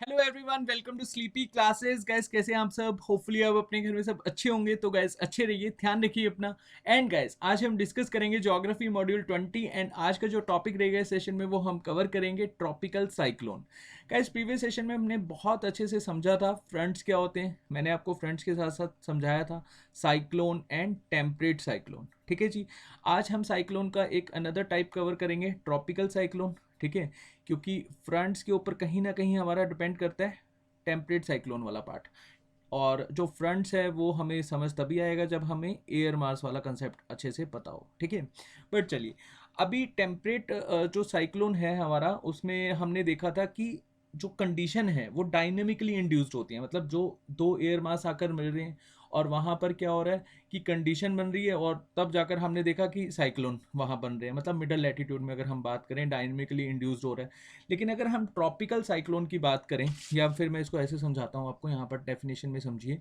Hello everyone, welcome to sleepy classes. Guys, कैसे हैं आप सब? होपफुली आप अपने घर में सब अच्छे होंगे। तो गाइस, अच्छे रहिए, ध्यान रखिए अपना। एंड गाइस, आज हम डिस्कस करेंगे ज्योग्राफी मॉड्यूल 20। एंड आज का जो टॉपिक रहेगा इस सेशन में, वो हम कवर करेंगे tropical cyclone. Guys, previous session में हमने बहुत अच्छे से समझा था फ्रंट्स क्या होते हैं। मैंने आपको फ्रंट्स के साथ साथ समझाया था साइक्लोन एंड टेम्परेट साइक्लोन। ठीक है जी। आज हम साइक्लोन का एक अनदर टाइप कवर करेंगे, ट्रॉपिकल साइक्लोन। ठीक है, क्योंकि फ्रंट्स के ऊपर कहीं ना कहीं हमारा डिपेंड करता है टेम्परेट साइक्लोन वाला पार्ट। और जो फ्रंट्स है वो हमें समझ तभी आएगा जब हमें एयर मास वाला कंसेप्ट अच्छे से पता हो। ठीक है, बट चलिए, अभी टेम्परेट जो साइक्लोन है हमारा, उसमें हमने देखा था कि जो कंडीशन है वो डायनेमिकली इंड्यूस्ड होती है। मतलब जो दो एयर मास आकर मिल रहे हैं और वहाँ पर क्या हो रहा है कि कंडीशन बन रही है, और तब जाकर हमने देखा कि साइक्लोन वहाँ बन रहे हैं। मतलब मिडल लैटिट्यूड में अगर हम बात करें, डायनेमिकली इंड्यूस्ड हो रहा है। लेकिन अगर हम ट्रॉपिकल साइक्लोन की बात करें, या फिर मैं इसको ऐसे समझाता हूँ आपको, यहाँ पर डेफिनेशन में समझिए।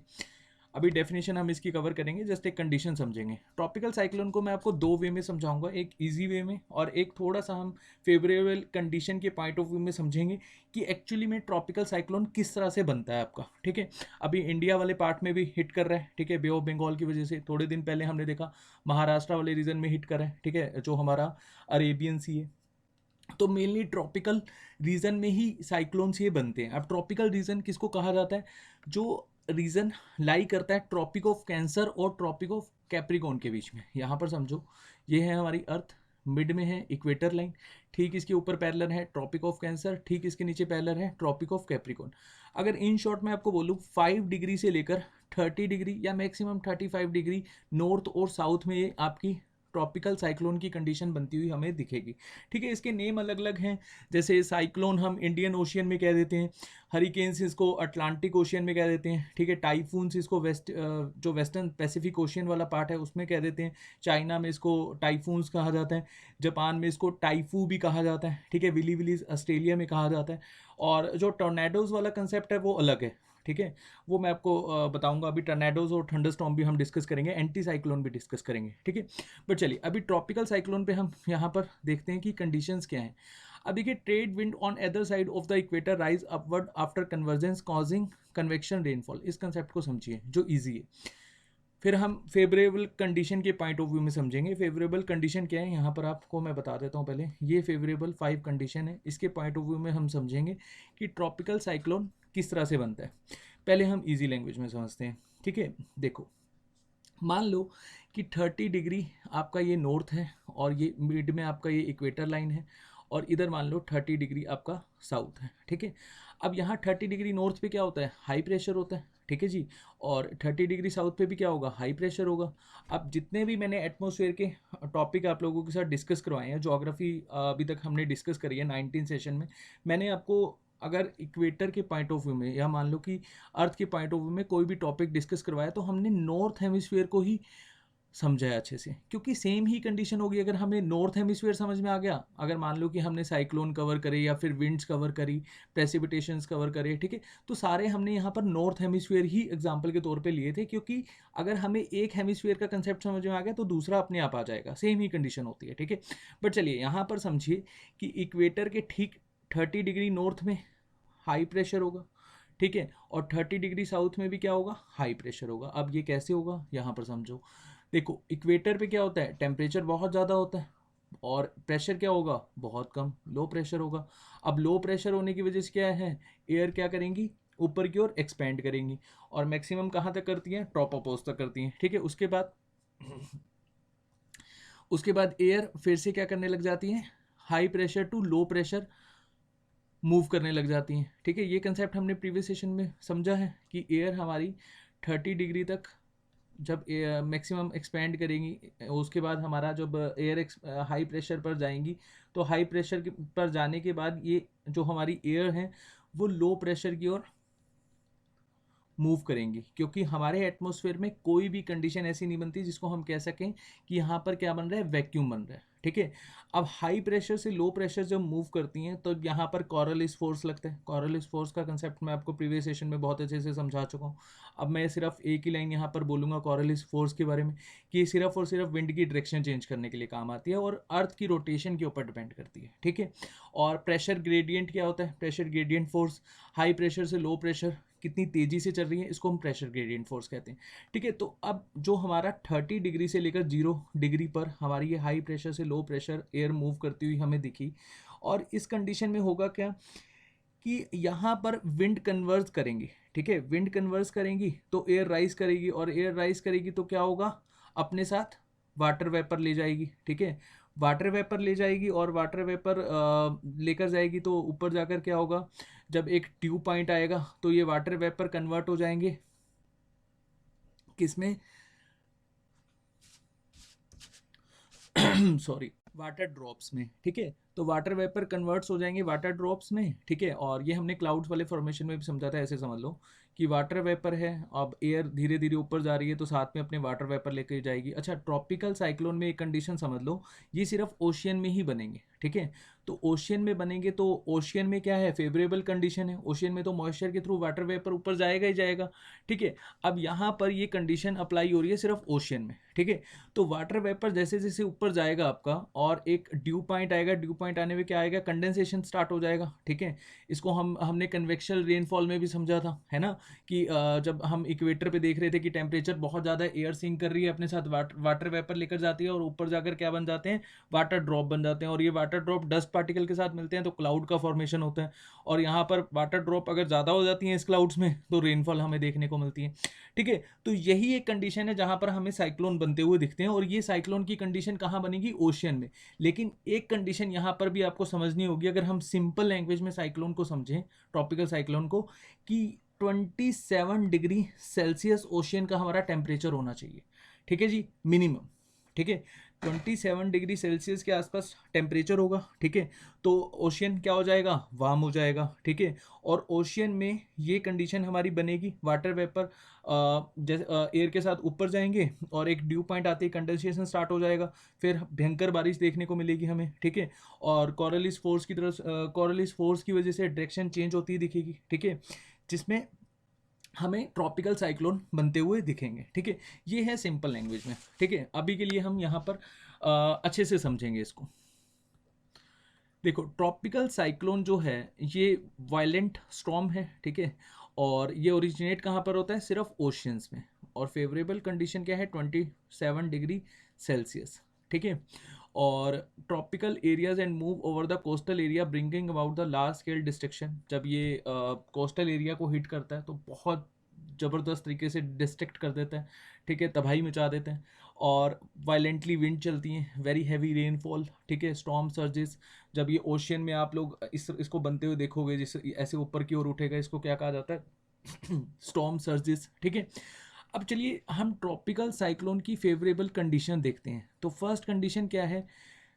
अभी डेफिनेशन हम इसकी कवर करेंगे, जस्ट एक कंडीशन समझेंगे। ट्रॉपिकल साइक्लोन को मैं आपको दो वे में समझाऊंगा, एक इजी वे में और एक थोड़ा सा हम फेवरेबल कंडीशन के पॉइंट ऑफ व्यू में समझेंगे कि एक्चुअली में ट्रॉपिकल साइक्लोन किस तरह से बनता है आपका। ठीक है, अभी इंडिया वाले पार्ट में भी हिट कर रहा है। ठीक है, बे ऑफ बंगाल की वजह से थोड़े दिन पहले हमने देखा महाराष्ट्र वाले रीजन में हिट कर रहा है। ठीक है, जो हमारा अरेबियन सी है। तो मेनली ट्रॉपिकल रीजन में ही साइक्लोन्स ये बनते हैं। अब ट्रॉपिकल रीजन किसको कहा जाता है? जो रीजन लाई करता है ट्रॉपिक ऑफ कैंसर और ट्रॉपिक ऑफ कैप्रिकॉन के बीच में। यहाँ पर समझो, ये है हमारी अर्थ, मिड में है इक्वेटर लाइन, ठीक इसके ऊपर पैरेलल है ट्रॉपिक ऑफ कैंसर, ठीक इसके नीचे पैरेलल है ट्रॉपिक ऑफ कैप्रिकॉन। अगर इन शॉर्ट में आपको बोलूँ, 5 डिग्री से लेकर 30 डिग्री या मैक्सिमम 35 डिग्री नॉर्थ और साउथ में ये आपकी ट्रॉपिकल साइक्लोन की कंडीशन बनती हुई हमें दिखेगी। ठीक है, इसके नेम अलग अलग हैं। जैसे साइक्लोन हम इंडियन ओशियन में कह देते हैं, हरिकेन्स इसको अटलांटिक ओशियन में कह देते हैं। ठीक है, टाइफून्स इसको जो वेस्टर्न पैसिफिक ओशियन वाला पार्ट है उसमें कह देते हैं। चाइना में इसको टाइफून्स कहा जाता है, जापान में इसको टाइफू भी कहा जाता है। ठीक है, विली विलीज ऑस्ट्रेलिया में कहा जाता है। और जो टोर्नेडोज वाला कंसेप्ट है वो अलग है। ठीक है, वो मैं आपको बताऊंगा। अभी टर्नेडोज और थंडरस्टॉर्म भी हम डिस्कस करेंगे, एंटी साइक्लोन भी डिस्कस करेंगे। ठीक है, बट चलिए, अभी ट्रॉपिकल साइक्लोन पे हम यहाँ पर देखते हैं कि कंडीशंस क्या हैं। अब देखिए, trade wind on other side of the equator rise upward after convergence causing convection rainfall. इस कंसेप्ट को समझिए जो ईजी है। फिर हम फेवरेबल कंडीशन के पॉइंट ऑफ व्यू में समझेंगे। फेवरेबल कंडीशन क्या है, यहाँ पर आपको मैं बता देता हूँ। पहले ये फेवरेबल 5 कंडीशन है, इसके पॉइंट ऑफ व्यू में हम समझेंगे कि ट्रॉपिकल साइक्लोन किस तरह से बनता है। पहले हम इजी लैंग्वेज में समझते हैं। ठीक है, देखो, मान लो कि 30 डिग्री आपका ये नॉर्थ है, और ये मिड में आपका ये इक्वेटर लाइन है, और इधर मान लो 30 डिग्री आपका साउथ है। ठीक है, अब यहाँ 30 डिग्री नॉर्थ पे क्या होता है? हाई प्रेशर होता है। ठीक है जी, और 30 डिग्री साउथ पे भी क्या होगा? हाई प्रेशर होगा। अब जितने भी मैंने एटमॉस्फेयर के टॉपिक आप लोगों के साथ डिस्कस करवाए हैं, ज्योग्राफी अभी तक हमने डिस्कस करी है 19 सेशन में, मैंने आपको अगर इक्वेटर के पॉइंट ऑफ व्यू में, या मान लो कि अर्थ के पॉइंट ऑफ व्यू में कोई भी टॉपिक डिस्कस करवाया, तो हमने नॉर्थ हेमिस्फीयर को ही समझाया अच्छे से। क्योंकि सेम ही कंडीशन होगी अगर हमें नॉर्थ हेमिस्फीयर समझ में आ गया। अगर मान लो कि हमने साइक्लोन कवर करे, या फिर विंड्स कवर करी, प्रेसिपिटेशंस कवर करे, ठीक है, तो सारे हमने यहाँ पर नॉर्थ हेमिस्फीयर ही एग्जाम्पल के तौर पे लिए थे। क्योंकि अगर हमें एक हेमिस्फीयर का कंसेप्ट समझ में आ गया तो दूसरा अपने आप आ जाएगा, सेम ही कंडीशन होती है। ठीक है, बट चलिए, यहाँ पर समझिए कि इक्वेटर के ठीक 30 डिग्री नॉर्थ में हाई प्रेशर होगा। ठीक है, और 30 डिग्री साउथ में भी क्या होगा? हाई प्रेशर होगा। अब ये कैसे होगा, यहाँ पर समझो। देखो, इक्वेटर पे क्या होता है? टेम्परेचर बहुत ज़्यादा होता है, और प्रेशर क्या होगा? बहुत कम, लो प्रेशर होगा। अब लो प्रेशर होने की वजह से क्या है? एयर क्या करेंगी? ऊपर की ओर एक्सपेंड करेंगी, और मैक्सिमम कहाँ तक करती हैं? ट्रोपोपॉज तक करती हैं। ठीक है, उसके बाद एयर फिर से क्या करने लग जाती हैं? High pressure to low pressure move करने लग जाती हैं। ठीक है, ये कंसेप्ट हमने प्रीवियस सेशन में समझा है कि एयर हमारी 30 डिग्री तक जब मैक्सिमम एक्सपेंड करेंगी, उसके बाद हमारा जब एयर हाई प्रेशर पर जाएंगी, तो हाई प्रेशर पर जाने के बाद ये जो हमारी एयर है वो लो प्रेशर की ओर मूव करेंगी, क्योंकि हमारे एटमॉस्फेयर में कोई भी कंडीशन ऐसी नहीं बनती जिसको हम कह सकें कि यहाँ पर क्या बन रहा है, वैक्यूम बन रहा है। ठीक है, अब हाई प्रेशर से लो प्रेशर जब मूव करती हैं तो यहाँ पर कॉरलिस फोर्स लगता है। कॉरलिस फोर्स का कंसेप्ट मैं आपको प्रीवियस सेशन में बहुत अच्छे से समझा चुका हूँ। अब मैं सिर्फ एक ही लाइन यहाँ पर बोलूँगा कॉरलिस फोर्स के बारे में, कि ये सिर्फ और सिर्फ विंड की डायरेक्शन चेंज करने के लिए काम आती है और अर्थ की रोटेशन के ऊपर डिपेंड करती है। ठीक है, और प्रेशर ग्रेडियंट क्या होता है, pressure gradient force, high pressure से लो प्रेशर कितनी तेजी से चल रही है, इसको हम प्रेशर ग्रेडियंट फोर्स कहते हैं। ठीक है, तो अब जो हमारा 30 डिग्री से लेकर 0 डिग्री पर हमारी ये हाई प्रेशर से लो प्रेशर एयर मूव करती हुई हमें दिखी, और इस कंडीशन में होगा क्या कि यहाँ पर विंड कन्वर्स करेंगी। ठीक है, विंड कन्वर्स करेंगी तो एयर राइज करेगी, और एयर राइज करेगी तो क्या होगा, अपने साथ वाटर वेपर ले जाएगी। ठीक है, वाटर वेपर ले जाएगी, और वाटर वेपर लेकर जाएगी तो ऊपर जाकर क्या होगा, जब एक ट्यूब पॉइंट आएगा तो ये वाटर वेपर कन्वर्ट हो जाएंगे किसमें, सॉरी, वाटर ड्रॉप्स में। ठीक है, तो वाटर वेपर कन्वर्ट्स हो जाएंगे वाटर ड्रॉप्स में। ठीक है, और ये हमने क्लाउड्स वाले फॉर्मेशन में भी समझा था, ऐसे समझ लो कि वाटर वेपर है, अब एयर धीरे धीरे ऊपर जा रही है तो साथ में अपने वाटर वेपर लेकर जाएगी। अच्छा, ट्रॉपिकल साइक्लोन में एक कंडीशन समझ लो, ये सिर्फ ओशियन में ही बनेंगे। ठीक है, तो ओशियन में बनेंगे तो ओशियन में क्या है, फेवरेबल कंडीशन है, ओशियन में तो मॉइस्चर के थ्रू वाटर वेपर ऊपर जाएगा ही जाएगा। ठीक है, अब यहाँ पर ये कंडीशन अप्लाई हो रही है सिर्फ ओशियन में। ठीक है, तो वाटर वेपर जैसे जैसे ऊपर जाएगा आपका, और एक ड्यू पॉइंट आएगा, ड्यू पॉइंट आने में क्या आएगा, कंडेंसेशन स्टार्ट हो जाएगा। ठीक है, इसको हमने कन्वेक्शनल रेनफॉल में भी समझा था, है ना, कि जब हम इक्वेटर पे देख रहे थे कि टेम्परेचर बहुत ज़्यादा, एयर सिंक कर रही है, अपने साथ वाटर वेपर लेकर जाती है, और ऊपर जाकर क्या बन जाते हैं, वाटर ड्रॉप बन जाते हैं, और ये वाटर ड्रॉप डस्ट पार्टिकल के साथ मिलते हैं तो क्लाउड का फॉर्मेशन होता है, और यहाँ पर वाटर ड्रॉप अगर ज़्यादा हो जाती हैं इस क्लाउड्स में तो रेनफॉल हमें देखने को मिलती है। ठीक है, तो यही एक कंडीशन है जहाँ पर हमें साइक्लोन बनते हुए दिखते हैं, और ये साइक्लोन की कंडीशन कहाँ बनेगी, ओशियन में। लेकिन एक कंडीशन यहाँ पर भी आपको समझनी होगी, अगर हम सिंपल लैंग्वेज में साइक्लोन को समझें, ट्रॉपिकल साइक्लोन को, कि 27 डिग्री सेल्सियस ओशियन का हमारा टेम्परेचर होना चाहिए। ठीक है जी, मिनिमम। ठीक है, 27 डिग्री सेल्सियस के आसपास टेम्परेचर होगा। ठीक है, तो ओशियन क्या हो जाएगा, वार्म हो जाएगा। ठीक है, और ओशियन में ये कंडीशन हमारी बनेगी, वाटर वेपर जैसे एयर के साथ ऊपर जाएंगे, और एक ड्यू पॉइंट आते ही कंडेंसेशन स्टार्ट हो जाएगा, फिर भयंकर बारिश देखने को मिलेगी हमें। ठीक है, और कॉरलिस फोर्स की तरफ, कॉरलिस फोर्स की वजह से डायरेक्शन चेंज होती ही दिखेगी। ठीक है, जिसमें हमें ट्रॉपिकल साइक्लोन बनते हुए दिखेंगे। ठीक है, ये है सिंपल लैंग्वेज में। ठीक है, अभी के लिए हम यहाँ पर अच्छे से समझेंगे इसको। देखो, ट्रॉपिकल साइक्लोन जो है ये वायलेंट स्टॉर्म है। ठीक है, और ये ओरिजिनेट कहाँ पर होता है, सिर्फ ओशियंस में, और फेवरेबल कंडीशन क्या है, 27 डिग्री सेल्सियस। ठीक है, और tropical areas and move over the coastal area bringing about the large scale destruction. जब ये कोस्टल एरिया को हिट करता है तो बहुत ज़बरदस्त तरीके से डिस्ट्रक्ट कर देता है। ठीक है, तबाही मचा देते हैं, और वायलेंटली विंड चलती हैं, वेरी हैवी रेनफॉल। ठीक है, स्टॉर्म सर्जेस, जब ये ओशियन में आप लोग इसको बनते हुए देखोगे, जिस ऐसे ऊपर की ओर उठेगा, इसको क्या कहा जाता है, स्टॉर्म सर्जेस। ठीक है, अब चलिए हम ट्रॉपिकल साइक्लोन की फेवरेबल कंडीशन देखते हैं। तो फर्स्ट कंडीशन क्या है,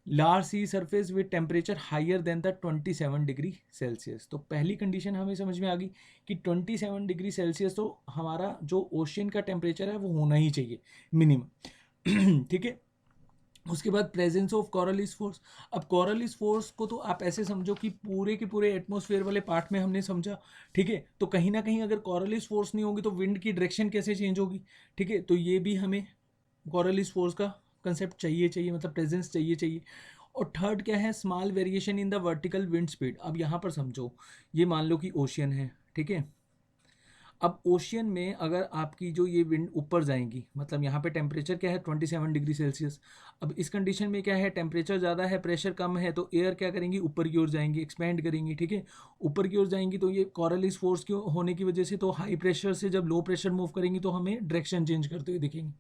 large sea surface with temperature higher than the 27 degree Celsius. तो पहली कंडीशन हमें समझ में आ गई कि 27 डिग्री सेल्सियस तो हमारा जो ओशियन का टेम्परेचर है वो होना ही चाहिए मिनिमम। ठीक है, उसके बाद प्रेजेंस ऑफ कॉरलिस फोर्स। अब कॉरलिस फोर्स को तो आप ऐसे समझो कि पूरे के पूरे एटमॉस्फेयर वाले पार्ट में हमने समझा। ठीक है, तो कहीं ना कहीं अगर कॉरलिस फोर्स नहीं होगी तो विंड की डायरेक्शन कैसे चेंज होगी। ठीक है, तो ये भी हमें कॉरलिस फोर्स का कंसेप्ट चाहिए, मतलब प्रेजेंस चाहिए। और थर्ड क्या है, small variation in the vertical wind speed. अब यहाँ पर समझो, ये मान लो कि ओशियन है। ठीक है, अब ओशियन में अगर आपकी जो ये विंड ऊपर जाएंगी, मतलब यहाँ पे टेम्परेचर क्या है, 27 डिग्री सेल्सियस। अब इस कंडीशन में क्या है, टेम्परेचर ज़्यादा है, प्रेशर कम है, तो एयर क्या करेंगी, ऊपर की ओर जाएंगी, एक्सपेंड करेंगी। ठीक है, ऊपर की ओर जाएंगी तो ये कॉरलिस फोर्स के होने की वजह से, तो हाई प्रेशर से जब लो प्रेशर मूव करेंगी तो हमें डायरेक्शन चेंज करते हुए दिखेंगे।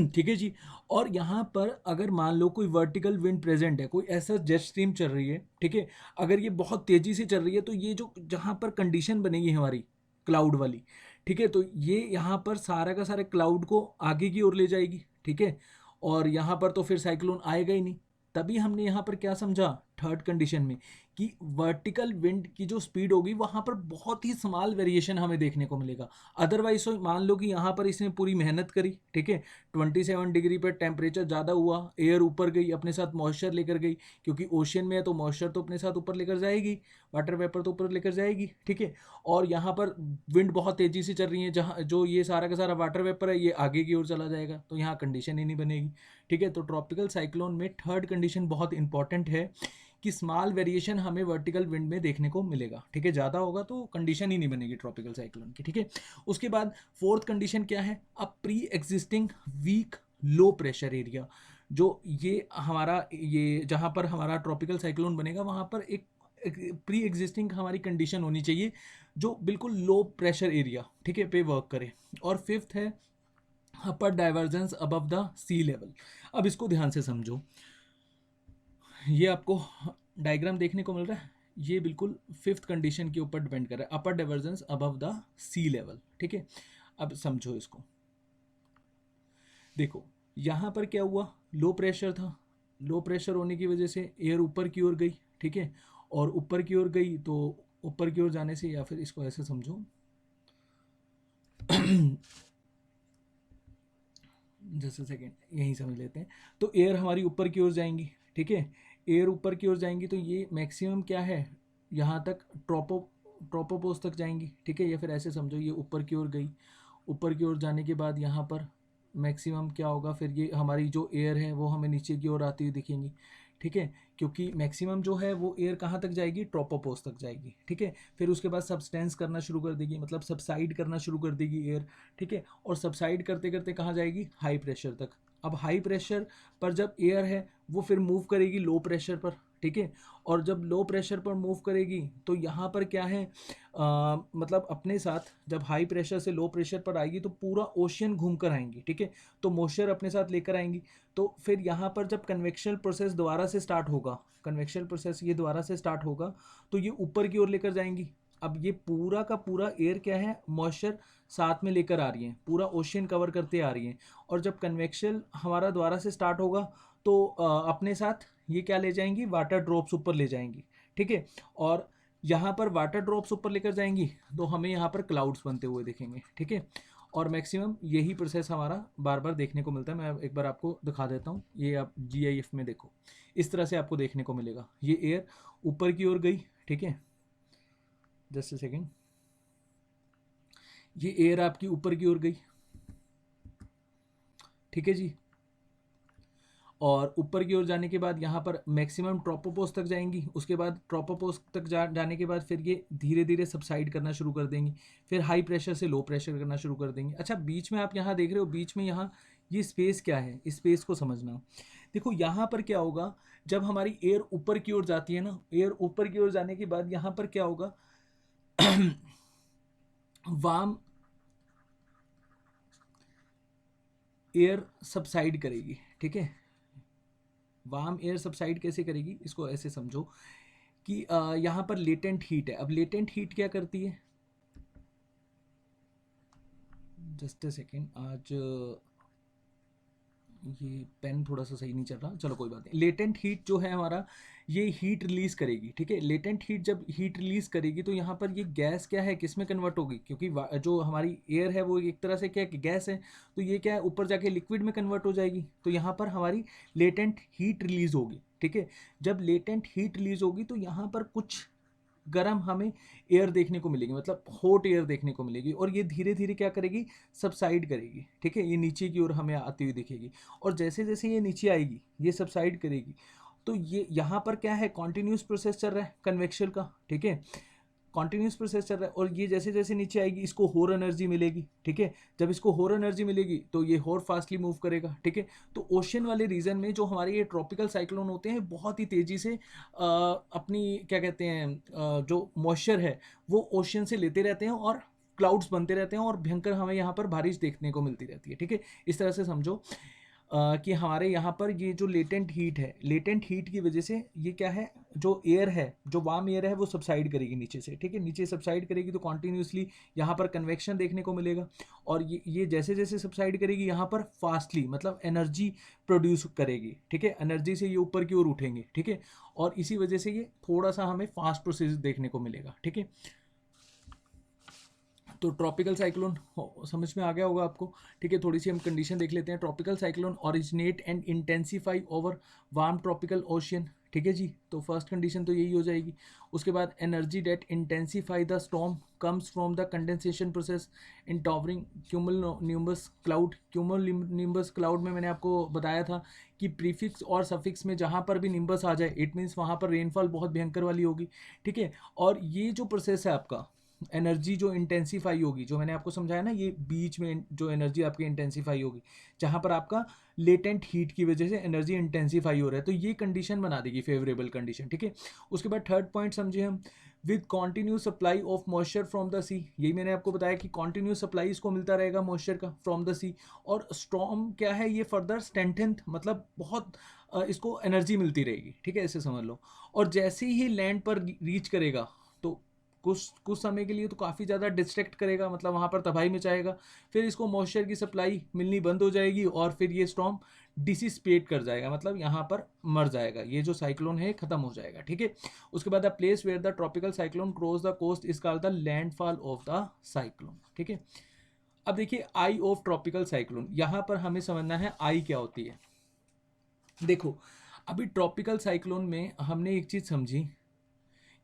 ठीक है जी, और यहाँ पर अगर मान लो कोई वर्टिकल विंड प्रेजेंट है, कोई ऐसा जेट स्ट्रीम चल रही है। ठीक है, अगर ये बहुत तेज़ी से चल रही है तो ये जो जहाँ पर कंडीशन बनेगी हमारी क्लाउड वाली, ठीक है, तो ये यहाँ पर सारा का सारा क्लाउड को आगे की ओर ले जाएगी। ठीक है, और यहाँ पर तो फिर साइक्लोन आएगा ही नहीं। तभी हमने यहाँ पर क्या समझा, थर्ड कंडीशन में, कि वर्टिकल विंड की जो स्पीड होगी वहाँ पर बहुत ही स्मॉल वेरिएशन हमें देखने को मिलेगा। अदरवाइज तो मान लो कि यहाँ पर इसने पूरी मेहनत करी, ठीक है, 27 डिग्री पर टेम्परेचर ज़्यादा हुआ, एयर ऊपर गई, अपने साथ मॉइस्चर लेकर गई, क्योंकि ओशियन में है तो मॉइस्चर तो अपने साथ ऊपर लेकर जाएगी, वाटर वेपर तो ऊपर लेकर जाएगी, ठीक है। और यहाँ पर विंड बहुत तेज़ी से चल रही है, जहाँ जो ये सारा का सारा वाटर वेपर है ये आगे की ओर चला जाएगा, तो यहाँ कंडीशन ही नहीं बनेगी, ठीक है। तो ट्रॉपिकल साइक्लोन में थर्ड कंडीशन बहुत इंपॉर्टेंट है कि स्मॉल वेरिएशन हमें वर्टिकल विंड में देखने को मिलेगा, ठीक है। ज़्यादा होगा तो कंडीशन ही नहीं बनेगी ट्रॉपिकल साइक्लोन की, ठीक है। उसके बाद फोर्थ कंडीशन क्या है, a pre existing weak low pressure area. जो ये हमारा ये जहाँ पर हमारा ट्रॉपिकल साइक्लोन बनेगा वहाँ पर एक प्री एग्जिस्टिंग हमारी कंडीशन होनी चाहिए जो बिल्कुल लो प्रेशर एरिया, ठीक है, पे वर्क करे। और फिफ्थ है upper divergence above the sea level. अब इसको ध्यान से समझो, ये आपको डायग्राम देखने को मिल रहा है, ये बिल्कुल फिफ्थ कंडीशन के ऊपर डिपेंड कर रहा है, upper divergence above the sea level, ठीक है। अब समझो इसको, देखो यहाँ पर क्या हुआ, लो प्रेशर था, लो प्रेशर होने की वजह से एयर ऊपर की ओर गई, ठीक है, और ऊपर की ओर गई तो ऊपर की ओर जाने से, या फिर इसको ऐसे समझो जैसे सेकेंड यहीं समझ लेते हैं, तो एयर हमारी ऊपर की ओर जाएंगी, ठीक है, एयर ऊपर की ओर जाएंगी तो ये मैक्सिमम क्या है, यहाँ तक ट्रोपोपोज तक जाएंगी, ठीक है, या फिर ऐसे समझो ये ऊपर की ओर गई, ऊपर की ओर जाने के बाद यहाँ पर मैक्सिमम क्या होगा, फिर ये हमारी जो एयर है वो हमें नीचे की ओर आती हुई दिखेंगी, ठीक है, क्योंकि मैक्सिमम जो है वो एयर कहाँ तक जाएगी, ट्रोपोपोज तक जाएगी, ठीक है। फिर उसके बाद सबस्टेंस करना शुरू कर देगी, मतलब सबसाइड करना शुरू कर देगी एयर, ठीक है, और सबसाइड करते करते कहाँ जाएगी, हाई प्रेशर तक। अब हाई प्रेशर पर जब एयर है वो फिर मूव करेगी लो प्रेशर पर, ठीक है, और जब लो प्रेशर पर मूव करेगी तो यहाँ पर क्या है, मतलब अपने साथ जब हाई प्रेशर से लो प्रेशर पर आएगी तो पूरा ओशियन घूम कर आएंगी, ठीक है, तो मॉइस्चर अपने साथ लेकर आएंगी। तो फिर यहाँ पर जब कन्वेक्शनल प्रोसेस दोबारा से स्टार्ट होगा, कन्वेक्शनल प्रोसेस ये दोबारा से स्टार्ट होगा तो ये ऊपर की ओर लेकर जाएंगी। अब ये पूरा का पूरा एयर क्या है, मॉइस्चर साथ में लेकर आ रही है, पूरा ओशियन कवर करते आ रही है, और जब कन्वेक्शन हमारा दोबारा से स्टार्ट होगा तो अपने साथ ये क्या ले जाएंगी, वाटर ड्रॉप्स ऊपर ले जाएंगी, ठीक है, और यहाँ पर वाटर ड्रॉप्स ऊपर लेकर जाएंगी तो हमें यहाँ पर क्लाउड्स बनते हुए दिखेंगे, ठीक है। और मैक्सिमम यही प्रोसेस हमारा बार बार देखने को मिलता है। मैं एक बार आपको दिखा देता हूँ, ये आप GIF में देखो, इस तरह से आपको देखने को मिलेगा, ये एयर ऊपर की ओर गई, ठीक है, जस्ट ए सेकेंड, ये एयर आपकी ऊपर की ओर गई, ठीक है जी, और ऊपर की ओर जाने के बाद यहाँ पर मैक्सिमम ट्रोपोपोज तक जाएंगी, उसके बाद ट्रोपोपोज तक जाने के बाद फिर ये धीरे धीरे सबसाइड करना शुरू कर देंगी, फिर हाई प्रेशर से लो प्रेशर करना शुरू कर देंगी। अच्छा, बीच में आप यहाँ देख रहे हो, बीच में यहाँ ये स्पेस क्या है, इस स्पेस को समझना। देखो यहाँ पर क्या होगा, जब हमारी एयर ऊपर की ओर जाती है ना, एयर ऊपर की ओर जाने के बाद यहाँ पर क्या होगा वार्म एयर सबसाइड करेगी, ठीक है। वार्म एयर सबसाइड कैसे करेगी, इसको ऐसे समझो कि यहाँ पर लेटेंट हीट है। अब लेटेंट हीट क्या करती है, जस्ट ए सेकेंड, आज ये पेन थोड़ा सा सही नहीं चल रहा, चलो कोई बात नहीं। लेटेंट हीट जो है हमारा, ये हीट रिलीज करेगी, ठीक है। लेटेंट हीट जब हीट रिलीज करेगी तो यहाँ पर ये गैस क्या है, किस में कन्वर्ट होगी, क्योंकि जो हमारी एयर है वो एक तरह से क्या है, गैस है, तो ये क्या है, ऊपर जाके लिक्विड में कन्वर्ट हो जाएगी, तो यहाँ पर हमारी लेटेंट हीट रिलीज होगी, ठीक है। जब लेटेंट हीट रिलीज होगी तो यहाँ पर कुछ गर्म हमें एयर देखने को मिलेगी, मतलब हॉट एयर देखने को मिलेगी, और ये धीरे धीरे क्या करेगी, सबसाइड करेगी, ठीक है, ये नीचे की ओर हमें आती हुई दिखेगी, और जैसे जैसे ये नीचे आएगी ये सबसाइड करेगी, तो ये यहाँ पर क्या है, कॉन्टिन्यूस प्रोसेस चल रहा है कन्वेक्शन का, ठीक है, कॉन्टिन्यूस प्रोसेस चल रहा है, और ये जैसे जैसे नीचे आएगी इसको होर एनर्जी मिलेगी, ठीक है। जब इसको होर एनर्जी मिलेगी तो ये होर फास्टली मूव करेगा, ठीक है। तो ओशन वाले रीजन में जो हमारे ये ट्रॉपिकल साइक्लोन होते हैं बहुत ही तेज़ी से अपनी क्या कहते हैं जो मॉइस्चर है वो ओशन से लेते रहते हैं, और क्लाउड्स बनते रहते हैं, और भयंकर हमें यहाँ पर बारिश देखने को मिलती रहती है, ठीक है। इस तरह से समझो। कि हमारे यहाँ पर ये जो लेटेंट हीट है, लेटेंट हीट की वजह से ये क्या है, जो एयर है, जो वार्म एयर है वो सबसाइड करेगी नीचे से, ठीक है, नीचे सबसाइड करेगी तो कॉन्टीन्यूसली यहाँ पर कन्वेक्शन देखने को मिलेगा। और ये जैसे जैसे सबसाइड करेगी यहाँ पर फास्टली मतलब एनर्जी प्रोड्यूस करेगी, ठीक है, एनर्जी से ये ऊपर की ओर उठेंगे, ठीक है, और इसी वजह से ये थोड़ा सा हमें फास्ट प्रोसेस देखने को मिलेगा, ठीक है। तो ट्रॉपिकल साइक्लोन समझ में आ गया होगा आपको, ठीक है। थोड़ी सी हम कंडीशन देख लेते हैं। Tropical cyclone originate and intensify over warm tropical ocean, ठीक है जी। तो फर्स्ट कंडीशन तो यही हो जाएगी। उसके बाद energy that intensify the storm comes from the condensation process in towering cumulonimbus cloud. Cumulonimbus cloud में मैंने आपको बताया था कि प्रीफिक्स और सफिक्स में जहाँ पर भी निम्बस आ जाए इट मीन्स वहाँ पर रेनफॉल बहुत भयंकर वाली होगी, ठीक है। और ये जो प्रोसेस है आपका एनर्जी जो इंटेंसीफाई होगी, जो मैंने आपको समझाया ना, ये बीच में जो एनर्जी आपकी इंटेंसीफाई होगी जहाँ पर आपका लेटेंट हीट की वजह से एनर्जी इंटेंसीफाई हो रहा है, तो ये कंडीशन बना देगी फेवरेबल कंडीशन, ठीक है। उसके बाद थर्ड पॉइंट समझे हम, with continuous supply of moisture from the sea. यही मैंने आपको बताया कि कॉन्टिन्यूस सप्लाई इसको मिलता रहेगा मॉइस्चर का फ्रॉम द सी। और स्टॉर्म क्या है, ये फर्दर स्ट्रेंथन मतलब बहुत इसको एनर्जी मिलती रहेगी, ठीक है, ऐसे समझ लो। और जैसे ही लैंड पर रीच करेगा तो कुछ समय के लिए तो काफ़ी ज़्यादा डिस्ट्रैक्ट करेगा, मतलब वहाँ पर तबाही मचाएगा। फिर इसको मॉइस्चर की सप्लाई मिलनी बंद हो जाएगी और फिर ये स्टॉर्म डिसिस्पेट कर जाएगा, मतलब यहाँ पर मर जाएगा, ये जो साइक्लोन है ख़त्म हो जाएगा, ठीक है। उसके बाद the place where the tropical cyclone cross the coast is called the landfall of the cyclone, ठीक है। अब देखिए आई ऑफ ट्रॉपिकल साइक्लोन, यहाँ पर हमें समझना है आई क्या होती है। देखो अभी ट्रॉपिकल साइक्लोन में हमने एक चीज़ समझी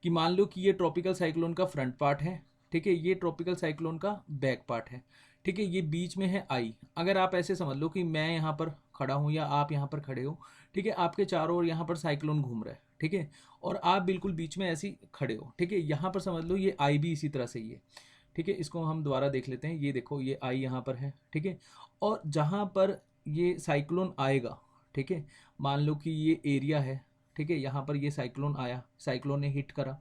कि मान लो कि ये ट्रॉपिकल साइक्लोन का फ्रंट पार्ट है, ठीक है, ये ट्रॉपिकल साइक्लोन का बैक पार्ट है, ठीक है, ये बीच में है आई। अगर आप ऐसे समझ लो कि मैं यहाँ पर खड़ा हूँ या आप यहाँ पर खड़े हो, ठीक है, आपके चारों ओर यहाँ पर साइक्लोन घूम रहा है, ठीक है, और आप बिल्कुल बीच में ऐसे ही खड़े हो, ठीक है, यहाँ पर समझ लो ये आई भी इसी तरह से ही है, ठीक है। इसको हम दोबारा देख लेते हैं, ये देखो ये आई यहाँ पर है, ठीक है। और जहाँ पर ये साइक्लोन आएगा, ठीक है, मान लो कि ये एरिया है, ठीक है, यहाँ पर ये साइक्लोन आया, साइक्लोन ने हिट करा,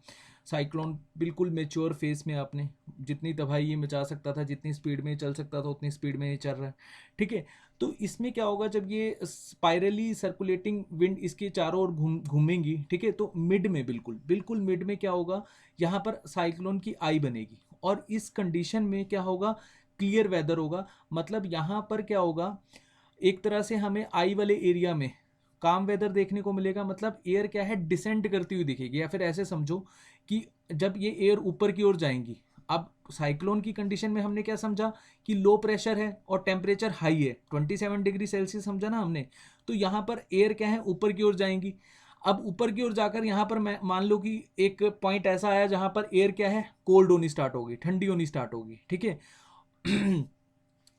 साइक्लोन बिल्कुल मेच्योर फेस में, आपने जितनी तबाही ये मचा सकता था, जितनी स्पीड में चल सकता था उतनी स्पीड में ये चल रहा है, ठीक है। तो इसमें क्या होगा, जब ये स्पाइरली सर्कुलेटिंग विंड इसके चारों ओर घूमेंगी, ठीक है, तो मिड में बिल्कुल बिल्कुल मिड में क्या होगा, यहाँ पर साइक्लोन की आई बनेगी। और इस कंडीशन में क्या होगा, क्लियर वेदर होगा, मतलब यहाँ पर क्या होगा, एक तरह से हमें आई वाले एरिया में काम वेदर देखने को मिलेगा, मतलब एयर क्या है डिसेंड करती हुई दिखेगी। या फिर ऐसे समझो कि जब ये एयर ऊपर की ओर जाएंगी, अब साइक्लोन की कंडीशन में हमने क्या समझा कि लो प्रेशर है और टेम्परेचर हाई है, 27 डिग्री सेल्सियस समझा ना हमने। तो यहाँ पर एयर क्या है ऊपर की ओर जाएंगी। अब ऊपर की ओर जाकर यहाँ पर मैं मान लो कि एक पॉइंट ऐसा आया जहाँ पर एयर क्या है कोल्ड होनी स्टार्ट होगी, ठंडी होनी स्टार्ट होगी, ठीक है।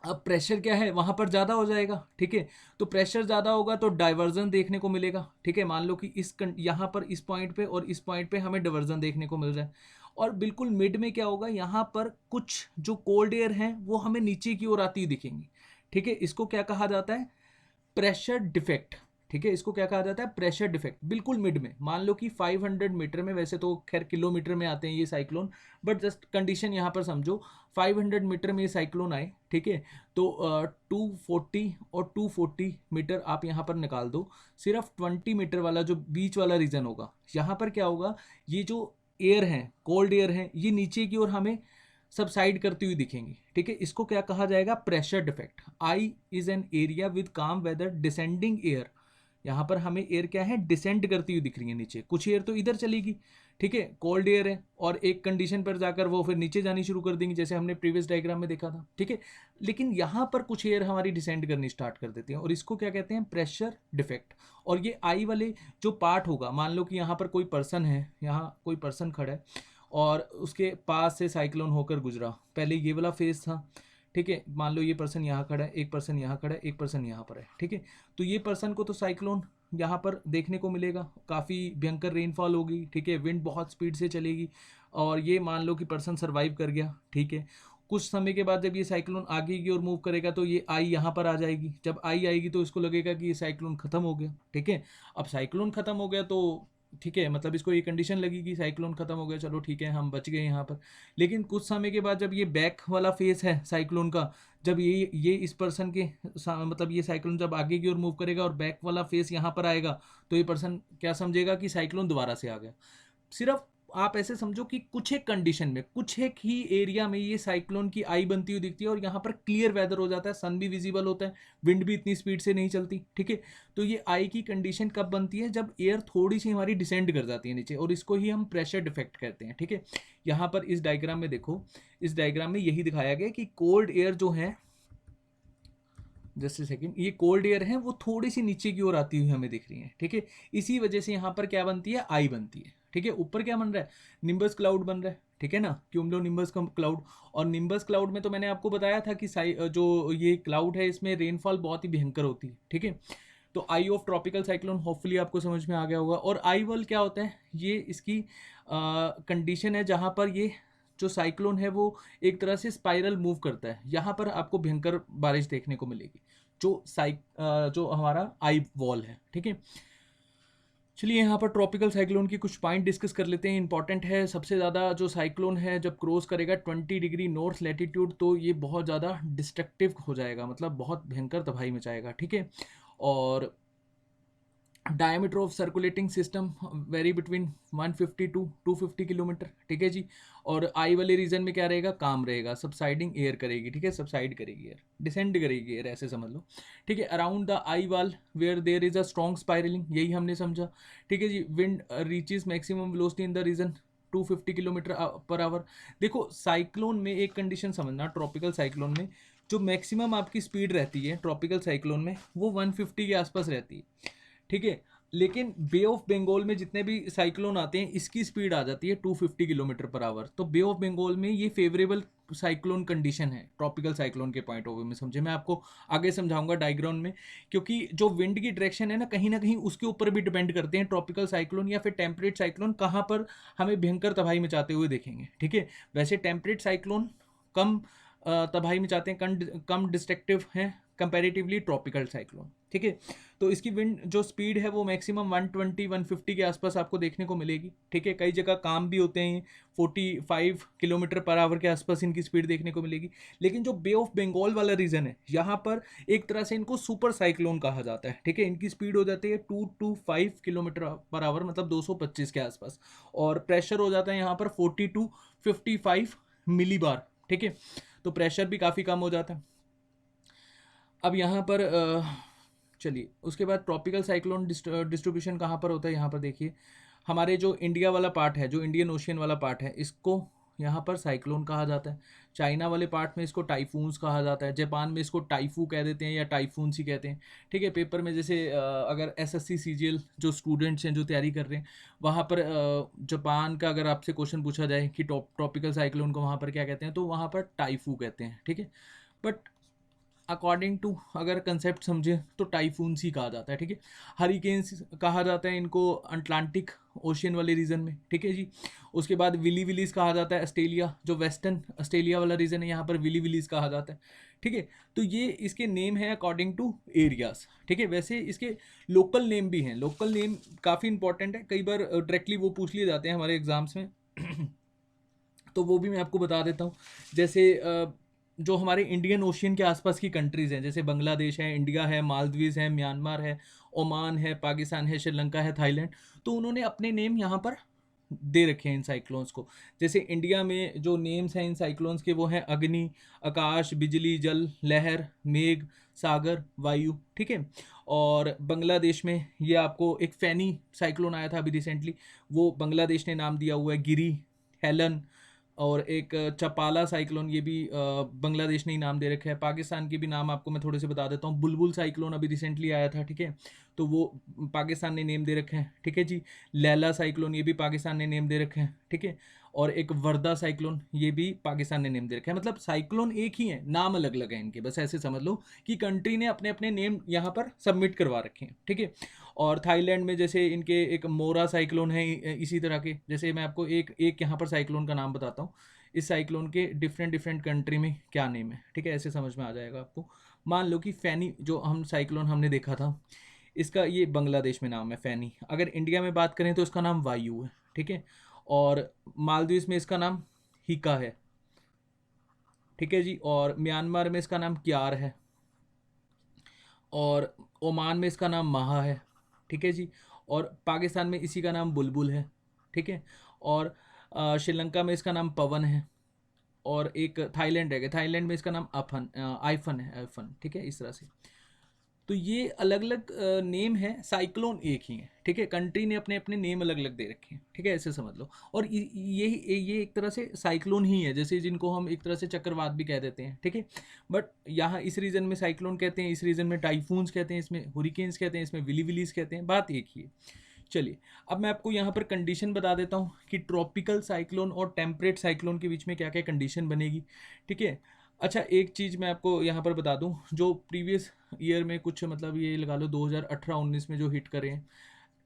अब प्रेशर क्या है वहां पर ज़्यादा हो जाएगा, ठीक है। तो प्रेशर ज़्यादा होगा तो डाइवर्जन देखने को मिलेगा, ठीक है। मान लो कि यहाँ पर इस पॉइंट पे और इस पॉइंट पे हमें डाइवर्जन देखने को मिल रहा है। और बिल्कुल मिड में क्या होगा, यहाँ पर कुछ जो कोल्ड एयर हैं वो हमें नीचे की ओर आती हुई दिखेंगी, ठीक है। इसको क्या कहा जाता है, प्रेशर डिफेक्ट, ठीक है। इसको क्या कहा जाता है, प्रेशर डिफेक्ट। बिल्कुल मिड में मान लो कि 500 मीटर में, वैसे तो खैर किलोमीटर में आते हैं ये साइक्लोन, बट जस्ट कंडीशन यहाँ पर समझो 500 मीटर में ये साइक्लोन आए, ठीक है। तो 240 और 240 मीटर आप यहाँ पर निकाल दो, सिर्फ 20 मीटर वाला जो बीच वाला रीजन होगा, यहाँ पर क्या होगा, ये जो एयर हैं कोल्ड एयर हैं ये नीचे की ओर हमें सबसाइड करती हुई दिखेंगी, ठीक है। इसको क्या कहा जाएगा, pressure defect. I is an area with काम वेदर डिसेंडिंग एयर, यहाँ पर हमें एयर क्या है डिसेंड करती हुई दिख रही है नीचे, कुछ एयर तो इधर चलेगी, ठीक है, कोल्ड एयर है, और एक कंडीशन पर जाकर वो फिर नीचे जानी शुरू कर देंगी, जैसे हमने प्रीवियस डायग्राम में देखा था, ठीक है। लेकिन यहाँ पर कुछ एयर हमारी डिसेंड करनी स्टार्ट कर देती है, और इसको क्या कहते हैं, प्रेशर डिफेक्ट। और ये आई वाले जो पार्ट होगा, मान लो कि यहाँ पर कोई पर्सन है, यहाँ कोई पर्सन खड़ा है और उसके पास से साइक्लोन होकर गुजरा, पहले ये वाला फेज था, ठीक है। मान लो ये पर्सन यहाँ खड़ा है, एक पर्सन यहाँ खड़ा है, एक पर्सन यहाँ पर है, ठीक है। तो ये पर्सन को तो साइक्लोन यहाँ पर देखने को मिलेगा, काफ़ी भयंकर रेनफॉल होगी, ठीक है, विंड बहुत स्पीड से चलेगी, और ये मान लो कि पर्सन सर्वाइव कर गया, ठीक है। कुछ समय के बाद जब ये साइक्लोन आगे की ओर मूव करेगा तो ये आई यहाँ पर आ जाएगी, जब आई आएगी तो इसको लगेगा कि ये साइक्लोन खत्म हो गया, ठीक है। अब साइक्लोन खत्म हो गया तो ठीक है, मतलब इसको ये कंडीशन लगी कि साइक्लोन खत्म हो गया, चलो ठीक है हम बच गए यहाँ पर। लेकिन कुछ समय के बाद जब ये बैक वाला फेस है साइक्लोन का, जब ये इस पर्सन के मतलब ये साइक्लोन जब आगे की ओर मूव करेगा और बैक वाला फेस यहाँ पर आएगा, तो ये पर्सन क्या समझेगा कि साइक्लोन दोबारा से आ गया। सिर्फ आप ऐसे समझो कि कुछ एक कंडीशन में, कुछ एक ही एरिया में ये साइक्लोन की आई बनती हुई दिखती है और यहाँ पर क्लियर वेदर हो जाता है, सन भी विजिबल होता है, विंड भी इतनी स्पीड से नहीं चलती, ठीक है। तो ये आई की कंडीशन कब बनती है, जब एयर थोड़ी सी हमारी डिसेंड कर जाती है नीचे, और इसको ही हम प्रेशर डिफेक्ट कहते हैं, ठीक है। यहाँ पर इस डायग्राम में देखो, इस डायग्राम में यही दिखाया गया कि कोल्ड एयर जो है, जस्ट सेकंड, ये कोल्ड एयर है वो थोड़ी सी नीचे की ओर आती हुई हमें दिख रही है, ठीक है। इसी वजह से यहाँ पर क्या बनती है, आई बनती है, ठीक है। ऊपर क्या बन रहा है, निम्बस क्लाउड बन रहा है, ठीक है ना, क्यूमुलो निम्बस क्लाउड। और निम्बस क्लाउड में तो मैंने आपको बताया था कि जो ये क्लाउड है इसमें रेनफॉल बहुत ही भयंकर होती है, ठीक है। तो आई ऑफ ट्रॉपिकल साइक्लोन होपफुली आपको समझ में आ गया होगा। और आई वॉल क्या होता है, ये इसकी कंडीशन है जहाँ पर ये जो साइक्लोन है वो एक तरह से स्पाइरल मूव करता है, यहाँ पर आपको भयंकर बारिश देखने को मिलेगी, जो हमारा आई वॉल है, ठीक है। चलिए यहाँ पर ट्रॉपिकल साइक्लोन की कुछ पॉइंट डिस्कस कर लेते हैं, इंपॉर्टेंट है। सबसे ज़्यादा जो साइक्लोन है जब क्रॉस करेगा 20 डिग्री नॉर्थ लैटिट्यूड, तो ये बहुत ज़्यादा डिस्ट्रक्टिव हो जाएगा, मतलब बहुत भयंकर तबाही मचाएगा, ठीक है। और diameter of circulating system vary between 150 to 250 kilometre, ठीक है जी। और आई वाले रीजन में क्या रहेगा, काम रहेगा, सबसाइडिंग एयर करेगी, ठीक है, सबसाइड करेगी एयर, डिसेंड करेगी एयर, ऐसे समझ लो, ठीक है। Around the eye wall where there is a strong spiralling, यही हमने समझा, ठीक है जी। Wind reaches maximum velocity in the region 250 kilometre per hour. देखो साइक्लोन में एक कंडीशन समझना, ट्रॉपिकल साइक्लोन में जो मैक्सिमम आपकी स्पीड रहती है ट्रॉपिकल साइक्लोन में वो 150 के आसपास रहती है, ठीक है। लेकिन बे ऑफ बंगाल में जितने भी साइक्लोन आते हैं इसकी स्पीड आ जाती है 250 किलोमीटर पर आवर। तो बे ऑफ बंगाल में ये फेवरेबल साइक्लोन कंडीशन है ट्रॉपिकल साइक्लोन के पॉइंट ऑफ व्यू में, समझे। मैं आपको आगे समझाऊंगा डायग्राम में, क्योंकि जो विंड की डायरेक्शन है ना कहीं उसके ऊपर भी डिपेंड करते हैं ट्रॉपिकल साइक्लोन या फिर टेम्परेट साइक्लोन कहाँ पर हमें भयंकर तबाही मचाते हुए देखेंगे, ठीक है। वैसे टेम्परेट साइक्लोन कम तबाही मचाते हैं, कम डिस्ट्रक्टिव हैं कंपैरेटिवली ट्रॉपिकल साइक्लोन, ठीक है। तो इसकी विंड जो स्पीड है वो मैक्सिमम 120-150 के आसपास आपको देखने को मिलेगी, ठीक है। कई जगह काम भी होते हैं, 45 किलोमीटर पर आवर के आसपास इनकी स्पीड देखने को मिलेगी। लेकिन जो बे ऑफ बंगाल वाला रीजन है यहाँ पर एक तरह से इनको सुपर साइक्लोन कहा जाता है, ठीक है। इनकी स्पीड हो जाती है 2 to 5 किलोमीटर पर आवर, मतलब 225 के आसपास, और प्रेशर हो जाता है यहाँ पर 40 to 55 मिली बार, ठीक है। तो प्रेशर भी काफ़ी कम हो जाता है। अब यहाँ पर चलिए उसके बाद ट्रॉपिकल साइक्लोन डिस्ट्रीब्यूशन कहाँ पर होता है, यहाँ पर देखिए हमारे जो इंडिया वाला पार्ट है, जो इंडियन ओशियन वाला पार्ट है, इसको यहाँ पर साइक्लोन कहा जाता है। चाइना वाले पार्ट में इसको टाइफून्स कहा जाता है, जापान में इसको टाइफू कह देते हैं या टाइफून्स ही कहते हैं, ठीक है। पेपर में जैसे अगर एसएससी सीजीएल जो स्टूडेंट्स हैं जो तैयारी कर रहे हैं वहाँ पर जापान का अगर आपसे क्वेश्चन पूछा जाए कि ट्रॉपिकल साइक्लोन को वहाँ पर क्या कहते हैं, तो वहाँ पर टाइफू कहते हैं, ठीक है। बट अकॉर्डिंग टू अगर कंसेप्ट समझे तो टाइफून्स ही कहा जाता है, ठीक है। हरिकेन्स कहा जाता है इनको अटलांटिक ओशियन वाले रीजन में, ठीक है जी। उसके बाद विली विलीज कहा जाता है ऑस्ट्रेलिया, जो वेस्टर्न ऑस्ट्रेलिया वाला रीजन है यहाँ पर विली विलीज कहा जाता है, ठीक है। तो ये इसके नेम है अकॉर्डिंग टू एरियाज, ठीक है। वैसे इसके लोकल नेम भी हैं, लोकल नेम काफ़ी इंपॉर्टेंट है, कई बार डायरेक्टली वो पूछ लिए जाते हैं हमारे एग्जाम्स में तो वो भी मैं आपको बता देता हूँ। जैसे जो हमारे इंडियन ओशियन के आसपास की कंट्रीज़ हैं, जैसे बांग्लादेश है, इंडिया है, मालदीव्स है, म्यांमार है, ओमान है, पाकिस्तान है, श्रीलंका है, थाईलैंड, तो उन्होंने अपने नेम यहाँ पर दे रखे हैं इन साइक्लोन्स को। जैसे इंडिया में जो नेम्स हैं इन साइक्लोन्स के वो हैं अग्नि, आकाश, बिजली, जल, लहर, मेघ, सागर, वायु, ठीक है। और बांग्लादेश में ये आपको एक फैनी साइक्लोन आया था अभी रिसेंटली, वो बांग्लादेश ने नाम दिया हुआ है गिरी, हेलन। और एक चपाला साइक्लोन, ये भी बांग्लादेश ने ही नाम दे रखा है। पाकिस्तान के भी नाम आपको मैं थोड़े से बता देता हूँ। बुलबुल साइक्लोन अभी रिसेंटली आया था, ठीक है, तो वो पाकिस्तान ने नेम दे रखे हैं, ठीक है जी। लैला साइक्लोन, ये भी पाकिस्तान ने नेम दे रखे हैं, ठीक है। और एक वर्दा साइक्लोन, ये भी पाकिस्तान ने नेम दे रखा है। मतलब साइक्लोन एक ही है, नाम अलग अलग है इनके, बस ऐसे समझ लो कि कंट्री ने अपने अपने नेम यहाँ पर सबमिट करवा रखे हैं, ठीक है। और थाईलैंड में जैसे इनके एक मोरा साइक्लोन है, इसी तरह के, जैसे मैं आपको एक एक यहाँ पर साइक्लोन का नाम बताता हूँ, इस साइक्लोन के डिफरेंट डिफरेंट कंट्री में क्या नेम है, ठीक है, ऐसे समझ में आ जाएगा आपको। मान लो कि फैनी जो हम साइक्लोन हमने देखा था, इसका ये बांग्लादेश में नाम है फैनी। अगर इंडिया में बात करें तो इसका नाम वायु है, ठीक है। और मालदीव्स में इसका नाम हिका है, ठीक है जी। और म्यांमार में इसका नाम क्यार है, और ओमान में इसका नाम महा है, ठीक है जी। और पाकिस्तान में इसी का नाम बुलबुल है, ठीक है। और श्रीलंका में इसका नाम पवन है। और एक थाईलैंड है, थाईलैंड में इसका नाम आइफन है, आइफन, ठीक है, इस तरह से। तो ये अलग अलग नेम है, साइक्लोन एक ही है, ठीक है। कंट्री ने अपने अपने नेम अलग अलग दे रखे हैं, ठीक है, ऐसे समझ लो। और ये एक तरह से साइक्लोन ही है, जैसे जिनको हम एक तरह से चक्रवात भी कह देते हैं, ठीक है। बट यहाँ इस रीजन में साइक्लोन कहते हैं, इस रीजन में टाइफून्स कहते हैं, इसमें हुरिकेन्स कहते हैं, इसमें विली विलीज कहते हैं, बात एक ही है। चलिए, अब मैं आपको यहाँ पर कंडीशन बता देता हूँ कि ट्रॉपिकल साइक्लोन और टेम्परेट साइक्लोन के बीच में क्या क्या कंडीशन बनेगी, ठीक है। अच्छा, एक चीज़ मैं आपको यहाँ पर बता दूँ, जो प्रीवियस ईयर में कुछ मतलब ये लगा लो 2018-19 में जो हिट करे हैं,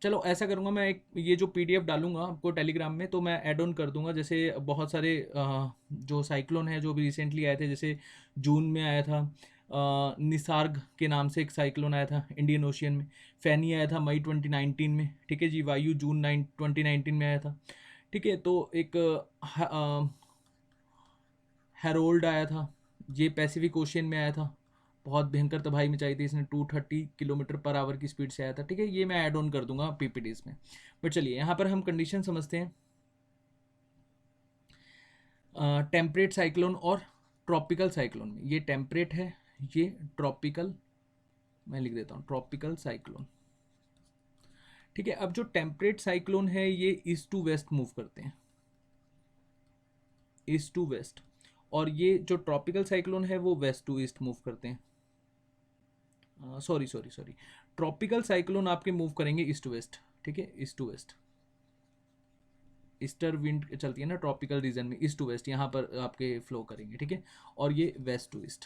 चलो ऐसा करूँगा मैं, एक ये जो पीडीएफ डालूंगा आपको टेलीग्राम में, तो मैं ऐड ऑन कर दूंगा। जैसे बहुत सारे जो साइक्लोन है जो भी रिसेंटली आए थे, जैसे जून में आया था निसार्ग के नाम से एक साइक्लोन आया था इंडियन ओशियन में। फैनी आया था मई 2019 में, ठीक है जी। वायु जून 2019 में आया था, ठीक है। तो एक हैरोल्ड आया था, ये पैसिफिक ओशियन में आया था, बहुत भयंकर तबाही मचाई थी इसने, 230 किलोमीटर पर आवर की स्पीड से आया था, ठीक है। ये मैं ऐड ऑन कर दूंगा पीपीटीज में। बट चलिए यहाँ पर हम कंडीशन समझते हैं टेम्परेट साइक्लोन और ट्रॉपिकल साइक्लोन में। ये टेम्परेट है, ये ट्रॉपिकल, मैं लिख देता हूँ ट्रॉपिकल साइक्लोन, ठीक है। अब जो टेम्परेट साइक्लोन है ये ईस्ट टू वेस्ट मूव करते हैं, ईस्ट टू वेस्ट। और ये जो ट्रॉपिकल साइक्लोन है वो वेस्ट टू ईस्ट मूव करते हैं। Sorry sorry sorry, tropical cyclone आपके मूव करेंगे ईस्ट टू वेस्ट, ठीक है, east to west. Easter wind चलती है ना ट्रॉपिकल रीजन में, ईस्ट टू वेस्ट यहाँ पर आपके फ्लो करेंगे, ठीक है। और ये वेस्ट टू ईस्ट।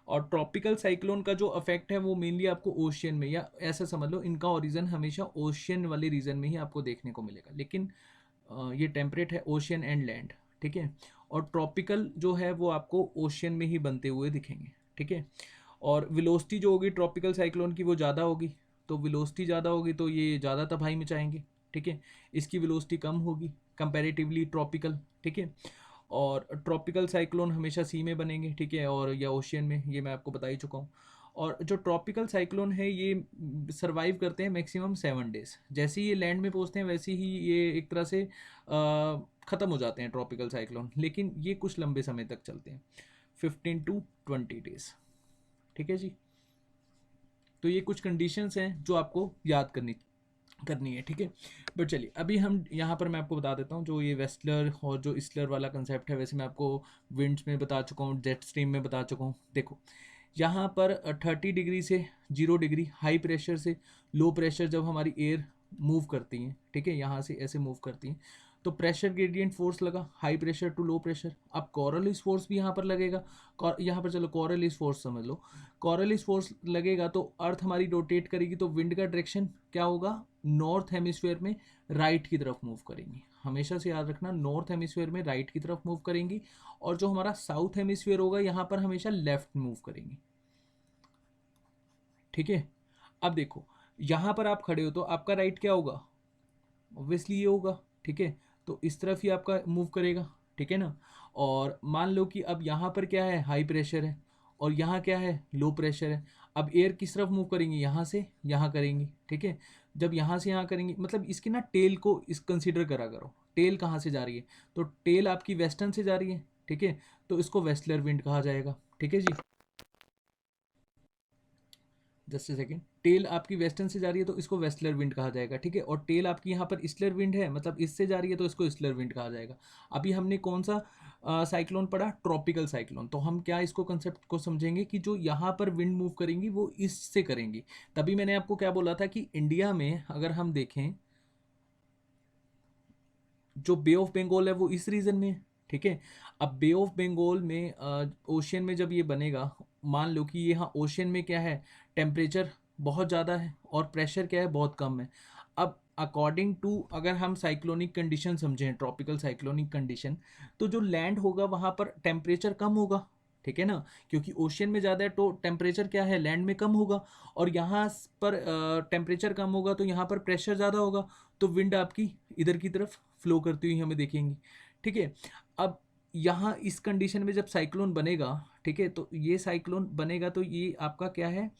और ट्रॉपिकल साइक्लोन का जो इफेक्ट है वो मेनली आपको ओशियन में, या ऐसा समझ लो इनका ओरिजिन हमेशा ओशियन वाले रीजन में ही आपको देखने को मिलेगा। लेकिन ये टेम्परेट है ओशियन एंड लैंड, ठीक है। और ट्रॉपिकल जो है वो आपको ओशियन में ही बनते हुए दिखेंगे, ठीक है। और वेलोसिटी जो होगी ट्रॉपिकल साइक्लोन की वो ज़्यादा होगी, तो वेलोसिटी ज़्यादा होगी तो ये ज़्यादा तबाही मचाएंगे, ठीक है। इसकी वेलोसिटी कम होगी कंपैरेटिवली ट्रॉपिकल, ठीक है। और ट्रॉपिकल साइक्लोन हमेशा सी में बनेंगे, ठीक है, और या ओशियन में, ये मैं आपको बता ही चुका हूँ। और जो ट्रॉपिकल साइक्लोन है ये सरवाइव करते हैं मैक्सिमम 7 डेज। जैसे ही ये लैंड में पहुँचते हैं वैसे ही ये एक तरह से ख़त्म हो जाते हैं ट्रॉपिकल साइक्लोन, लेकिन ये कुछ लंबे समय तक चलते हैं, 15 to 20 डेज, ठीक है जी। तो ये कुछ कंडीशंस हैं जो आपको याद करनी है, ठीक है। बट चलिए अभी हम यहाँ पर मैं आपको बता देता हूँ जो ये वेस्टलर और जो ईस्टलर वाला कंसेप्ट है। वैसे मैं आपको विंड्स में बता चुका हूँ, जेट स्ट्रीम में बता चुका हूँ। देखो यहाँ पर 30 डिग्री से 0 डिग्री हाई प्रेशर से लो प्रेशर जब हमारी एयर मूव करती हैं, ठीक है, यहाँ से ऐसे मूव करती हैं, तो प्रेशर ग्रेडियंट फोर्स लगा high pressure to low pressure. अब कॉरलिस फोर्स भी यहाँ पर लगेगा, यहाँ पर चलो कॉरलिस फोर्स समझ लो। कॉरलिस फोर्स लगेगा तो अर्थ हमारी रोटेट करेगी, तो विंड का डायरेक्शन क्या होगा, नॉर्थ हेमिस्फीयर में राइट की तरफ मूव करेंगी। हमेशा से याद रखना, नॉर्थ हेमिस्फीयर में राइट की तरफ मूव करेंगी, और जो हमारा साउथ हेमिस्फीयर होगा यहाँ पर हमेशा लेफ्ट मूव करेंगी, ठीक है। अब देखो यहाँ पर आप खड़े हो तो आपका राइट क्या होगा, ऑब्वियसली ये होगा, ठीक है। तो इस तरफ ही आपका मूव करेगा, ठीक है ना। और मान लो कि अब यहाँ पर क्या है, हाई प्रेशर है, और यहाँ क्या है, लो प्रेशर है। अब एयर किस तरफ मूव करेंगी, यहाँ से यहाँ करेंगी, ठीक है। जब यहाँ से यहाँ करेंगी, मतलब इसकी ना टेल को इस कंसिडर करा करो, टेल कहाँ से जा रही है, तो टेल आपकी वेस्टर्न से जा रही है, ठीक है। तो इसको वेस्टलर विंड कहा जाएगा, ठीक है जी। जस्ट ए सेकेंड, टेल आपकी वेस्टर्न से जा रही है तो इसको वेस्टलर विंड कहा जाएगा, ठीक है। और टेल आपकी यहाँ पर ईस्टलर विंड है, मतलब इससे जा रही है तो इसको ईस्टलर विंड कहा जाएगा। अभी हमने कौन सा साइक्लोन पढ़ा, ट्रॉपिकल साइक्लोन। तो हम क्या इसको कंसेप्ट को समझेंगे कि जो यहाँ पर विंड मूव करेंगी वो ईस्ट से करेंगी। तभी मैंने आपको क्या बोला था कि इंडिया में अगर हम देखें, जो बे ऑफ बंगाल है वो इस रीजन में है, ठीक है। अब बे ऑफ बंगाल में ओशियन में जब ये बनेगा, मान लो कि यहाँ ओशियन में क्या है, टेम्परेचर बहुत ज़्यादा है और प्रेशर क्या है, बहुत कम है। अब अकॉर्डिंग टू अगर हम साइक्लोनिक कंडीशन समझें, ट्रॉपिकल साइक्लोनिक कंडीशन, तो जो लैंड होगा वहाँ पर टेम्परेचर कम होगा, ठीक है ना, क्योंकि ओशियन में ज़्यादा है तो टेम्परेचर क्या है, लैंड में कम होगा, और यहाँ पर टेम्परेचर कम होगा तो यहाँ पर प्रेशर ज़्यादा होगा, तो विंड आपकी इधर की तरफ फ्लो करती हुई हमें देखेंगी। ठीक है, अब यहाँ इस कंडीशन में जब साइक्लोन बनेगा, ठीक है, तो ये साइक्लोन बनेगा तो ये आपका क्या है,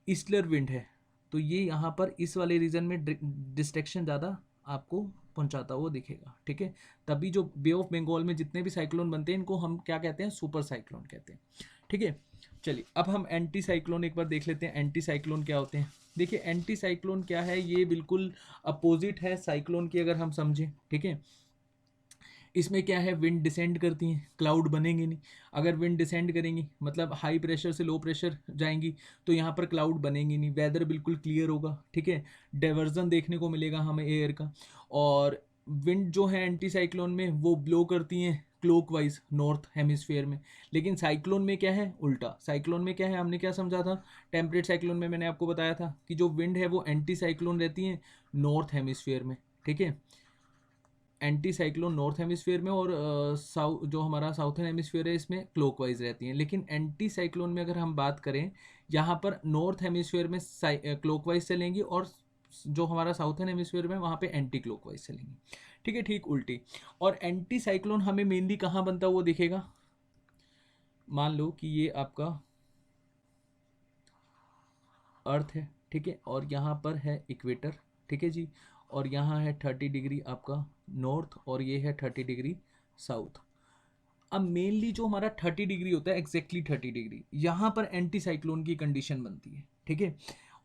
ईस्टलर विंड है, तो ये यहाँ पर इस वाले रीजन में डिस्ट्रैक्शन ज़्यादा आपको पहुंचाता हुआ दिखेगा। ठीक है, तभी जो बे ऑफ बंगाल में जितने भी साइक्लोन बनते हैं इनको हम क्या कहते हैं, सुपर साइक्लोन कहते हैं। ठीक है, चलिए अब हम एंटी साइक्लोन एक बार देख लेते हैं, एंटी साइक्लोन क्या होते हैं। देखिए एंटी साइक्लोन क्या है, ये बिल्कुल अपोजिट है साइक्लोन की, अगर हम समझें। ठीक है, इसमें क्या है, विंड डिसेंड करती हैं, क्लाउड बनेंगे नहीं। अगर विंड डिसेंड करेंगी मतलब हाई प्रेशर से लो प्रेशर जाएंगी तो यहाँ पर क्लाउड बनेंगे नहीं, वेदर बिल्कुल क्लियर होगा। ठीक है, डाइवर्जन देखने को मिलेगा हमें एयर का। और विंड जो है एंटी साइक्लोन में वो ब्लो करती हैं क्लॉकवाइज नॉर्थ हेमिस्फीयर में, लेकिन साइक्लोन में क्या है, उल्टा। साइक्लोन में क्या है, हमने क्या समझा था, टेम्परेट साइक्लोन में मैंने आपको बताया था कि जो विंड है वो एंटी साइक्लोन रहती है नॉर्थ हेमिस्फीयर में। ठीक है, एंटी साइक्लोन नॉर्थ हेमिस्फीयर में, और साउथ जो हमारा साउथर्न हेमिस्फीयर है इसमें क्लॉकवाइज रहती हैं। लेकिन एंटी साइक्लोन में अगर हम बात करें, यहाँ पर नॉर्थ हेमिस्फीयर में क्लॉकवाइज चलेंगी, और जो हमारा साउथर्न हेमिस्फीयर में वहाँ पे एंटी क्लॉकवाइज चलेंगी। ठीक है, ठीक उल्टी। और एंटी साइक्लोन हमें मेनली कहाँ बनता हुआ दिखेगा, मान लो कि ये आपका अर्थ है, ठीक है, और यहाँ पर है इक्वेटर। ठीक है जी, और यहाँ है 30 डिग्री आपका नॉर्थ, और ये है 30 डिग्री साउथ। अब मेनली जो हमारा 30 डिग्री होता है, एग्जैक्टली 30 डिग्री, यहाँ पर एंटी साइक्लोन की कंडीशन बनती है। ठीक है,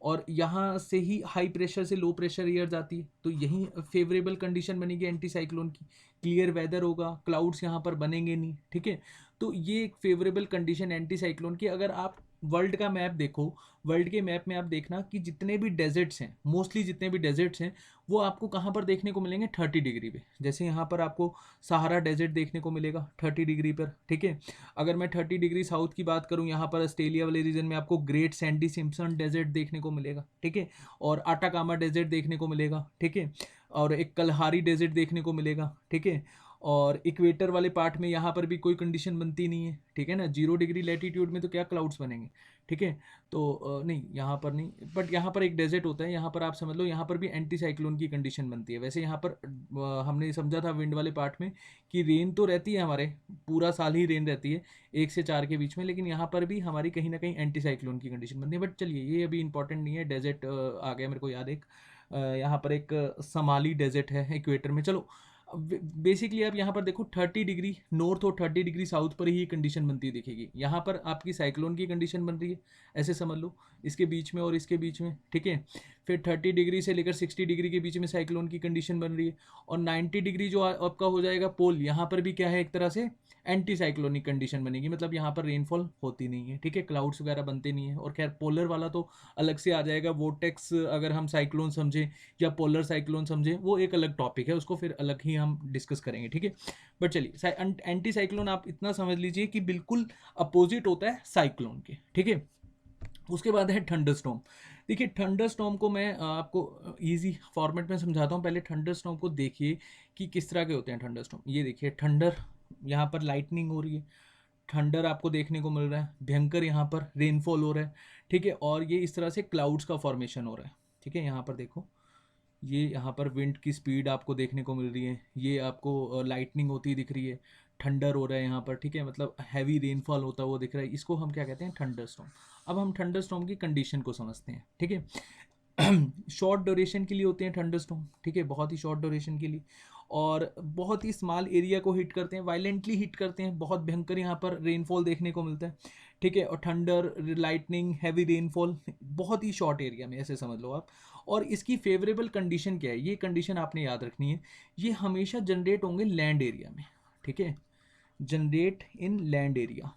और यहाँ से ही हाई प्रेशर से लो प्रेशर एयर जाती है, तो यही फेवरेबल कंडीशन बनेगी एंटी साइक्लोन की। क्लियर वेदर होगा, क्लाउड्स यहाँ पर बनेंगे नहीं। ठीक है, तो ये एक फेवरेबल कंडीशन एंटी साइक्लोन की। अगर आप वर्ल्ड का मैप देखो, वर्ल्ड के मैप में आप देखना कि जितने भी डेजर्ट्स हैं, मोस्टली जितने भी डेजर्ट्स हैं वो आपको कहाँ पर देखने को मिलेंगे, 30 डिग्री पे। जैसे यहाँ पर आपको सहारा डेजर्ट देखने को मिलेगा 30 डिग्री पर। ठीक है, अगर मैं 30 डिग्री साउथ की बात करूँ, यहाँ पर ऑस्ट्रेलिया वाले रीजन में आपको ग्रेट सैंडी सिम्पसन डेजर्ट देखने को मिलेगा। ठीक है, और आटाकामा डेजर्ट देखने को मिलेगा। ठीक है, और एक कलहारी डेजर्ट देखने को मिलेगा। ठीक है, और इक्वेटर वाले पार्ट में यहाँ पर भी कोई कंडीशन बनती नहीं है। ठीक है ना, 0 डिग्री लैटीट्यूड में तो क्या क्लाउड्स बनेंगे। ठीक है, तो नहीं यहाँ पर नहीं, बट यहाँ पर एक डेजर्ट होता है, यहाँ पर आप समझ लो यहाँ पर भी एंटी साइक्लोन की कंडीशन बनती है। वैसे यहाँ पर हमने समझा था विंड वाले पार्ट में कि रेन तो रहती है, हमारे पूरा साल ही रेन रहती है 1 से 4 के बीच में, लेकिन यहाँ पर भी हमारी कहीं ना कहीं एंटी साइक्लोन की कंडीशन बनती है। बट चलिए ये अभी इंपॉर्टेंट नहीं है। डेजर्ट आ गया मेरे को याद, एक यहाँ पर एक समाली डेजर्ट है इक्वेटर में। चलो बेसिकली आप यहाँ पर देखो 30 डिग्री नॉर्थ और 30 डिग्री साउथ पर ही कंडीशन बनती दिखेगी। यहाँ पर आपकी साइक्लोन की कंडीशन बन रही है, ऐसे समझ लो, इसके बीच में और इसके बीच में। ठीक है, फिर 30 डिग्री से लेकर 60 डिग्री के बीच में साइक्लोन की कंडीशन बन रही है, और 90 डिग्री जो आपका हो जाएगा पोल, यहाँ पर भी क्या है, एक तरह से एंटी साइक्लोनिक कंडीशन बनेगी, मतलब यहाँ पर रेनफॉल होती नहीं है। ठीक है, क्लाउड्स वगैरह बनते नहीं है। और खैर पोलर वाला तो अलग से आ जाएगा, वोटेक्स अगर हम साइक्लोन समझें या पोलर साइक्लोन समझें, वो एक अलग टॉपिक है, उसको फिर अलग ही हम डिस्कस करेंगे। ठीक है, बट चलिए एंटी साइक्लोन आप इतना समझ लीजिए कि बिल्कुल अपोजिट होता है साइक्लोन के। ठीक है, उसके बाद है थंडरस्टॉर्म। देखिए थंडरस्टॉर्म को मैं आपको इजी फॉर्मेट में समझाता हूँ। पहले थंडरस्टॉर्म को देखिए कि किस तरह के होते हैं थंडरस्टॉर्म। ये देखिए थंडर, यहाँ पर लाइटनिंग हो रही है, थंडर आपको देखने को मिल रहा है, भयंकर यहाँ पर रेनफॉल हो रहा है। ठीक है, और ये इस तरह से क्लाउड्स का फॉर्मेशन हो रहा है। ठीक है, यहाँ पर देखो, ये यहाँ पर विंड की स्पीड आपको देखने को मिल रही है, ये आपको लाइटनिंग होती दिख रही है, थंडर हो रहा है यहाँ पर। ठीक है, मतलब हैवी रेनफॉल होता हुआ दिख रहा है, इसको हम क्या कहते हैं, थंडर स्टॉर्म। अब हम थंडर स्टॉर्म की कंडीशन को समझते हैं। ठीक है, शॉर्ट ड्यूरेशन के लिए होते हैं थंडर स्टॉर्म। ठीक है, बहुत ही शॉर्ट ड्यूरेशन के लिए, और बहुत ही स्मॉल एरिया को हिट करते हैं, वायलेंटली हिट करते हैं, बहुत भयंकर यहाँ पर रेनफॉल देखने को मिलता है। ठीक है, और थंडर, लाइटनिंग, हैवी रेनफॉल बहुत ही शॉर्ट एरिया में, ऐसे समझ लो आप। और इसकी फेवरेबल कंडीशन क्या है, ये कंडीशन आपने याद रखनी है, ये हमेशा जनरेट होंगे लैंड एरिया में। ठीक है, जनरेट इन लैंड एरिया।